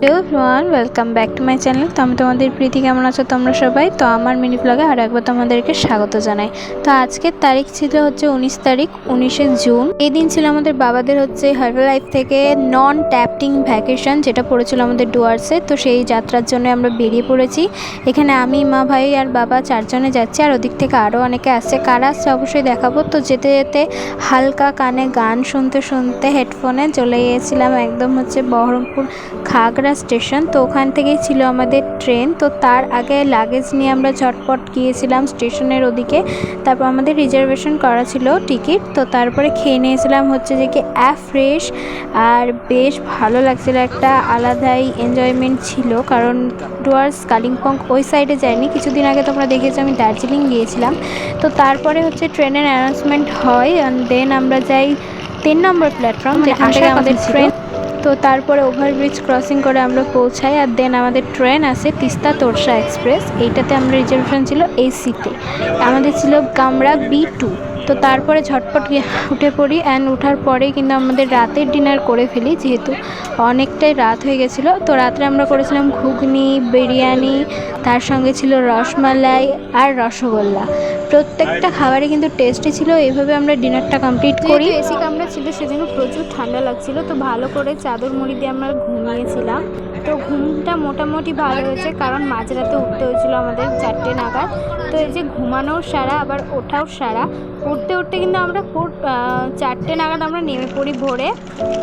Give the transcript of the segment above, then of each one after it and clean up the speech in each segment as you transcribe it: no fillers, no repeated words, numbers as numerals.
Hello everyone, welcome back to my channel. তো আমি তোমাদের প্রীতি, কেমন আছো তোমরা সবাই? তো আমার মিনি ব্লগে আরও একবার তোমাদেরকে স্বাগত জানাই। তো আজকের তারিখ ছিল হচ্ছে 19 জুন। এই দিন ছিল আমাদের বাবাদের হচ্ছে হার্বালাইফ থেকে নন ট্যাপটিং ভ্যাকেশন, যেটা পড়েছিল আমাদের ডুয়ার্সে। তো সেই যাত্রার জন্য আমরা বেরিয়ে পড়েছি। এখানে আমি, মা, ভাই আর বাবা চারজনে যাচ্ছি, আর ওদিক থেকে আরও অনেকে আসছে। কারা আসছে অবশ্যই দেখাবো। তো যেতে যেতে হালকা কানে গান শুনতে শুনতে হেডফোনে চলে গিয়েছিলাম একদম হচ্ছে বহরমপুর খাগড়া স্টেশন। তো ওখান থেকেই ছিল আমাদের ট্রেন। তো তার আগে লাগেজ নিয়ে আমরা ঝটপট গিয়েছিলাম স্টেশনের ওদিকে। তারপর আমাদের রিজার্ভেশন করা ছিল টিকিট। তো তারপরে খেয়ে নিয়েছিলাম হচ্ছে যে কি ফ্রেশ, আর বেশ ভালো লাগছিল, একটা আলাদাই এনজয়মেন্ট ছিল। কারণ ডুয়ার্স কালিম্পং ওই সাইডে যাইনি, কিছুদিন আগে তোমরা দেখেছো আমি দার্জিলিং গিয়েছিলাম। তো তারপরে হচ্ছে ট্রেনের অ্যানাউন্সমেন্ট হয়, অ্যান্ড দেন আমরা যাই 3 নম্বর প্ল্যাটফর্ম, যেখান থেকে আমাদের ট্রেন। তো তারপরে ওভারব্রিজ ক্রসিং করে আমরা পৌঁছাই, আর দেন আমাদের ট্রেন আসে তিস্তা তোরসা এক্সপ্রেস। এইটাতে আমরা রিজার্ভেশন ছিল এসিতে, আমাদের ছিল কামরা B2। তো তারপরে ঝটপট উঠে পড়ি, অ্যান্ড ওঠার পরেই কিন্তু আমাদের রাতের ডিনার করে ফেলি, যেহেতু অনেকটাই রাত হয়ে গেছিলো। তো রাত্রে আমরা করেছিলাম ঘুগনি, বিরিয়ানি, তার সঙ্গে ছিল রসমালাই আর রসগোল্লা। প্রত্যেকটা খাবারই কিন্তু টেস্টি ছিল। এইভাবে আমরা ডিনারটা কমপ্লিট করি। এসি কামরা ছিল, সেজন্য প্রচুর ঠান্ডা লাগছিল। তো ভালো করে চাদর মুড়ি দিয়ে আমরা ঘুমিয়েছিলাম। তো ঘুমটা মোটামুটি ভালো হয়েছে, কারণ মাঝরাতে উঠতে হয়েছিল আমাদের 4টে নাগাদ। তো এই যে ঘুমানোও সারা, আবার ওঠাও সারা। উঠতে উঠতে কিন্তু আমরা 4টে নাগাদ আমরা নেমে পড়ি ভোরে।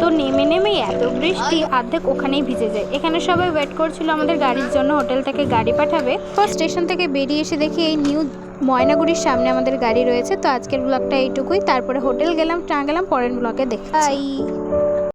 তো নেমেই এত বৃষ্টি, অর্ধেক ওখানেই ভিজে যায়। এখানে সবাই ওয়েট করছিল আমাদের গাড়ির জন্য, হোটেল থেকে গাড়ি পাঠাবে। তো স্টেশন থেকে বেরিয়ে এসে দেখি এই নিউ ময়নাগুড়ির সামনে আমাদের গাড়ি রয়েছে। তো আজকের ব্লগটা এইটুকুই। তারপরে হোটেল গেলাম, পরের ব্লগে দেখাই।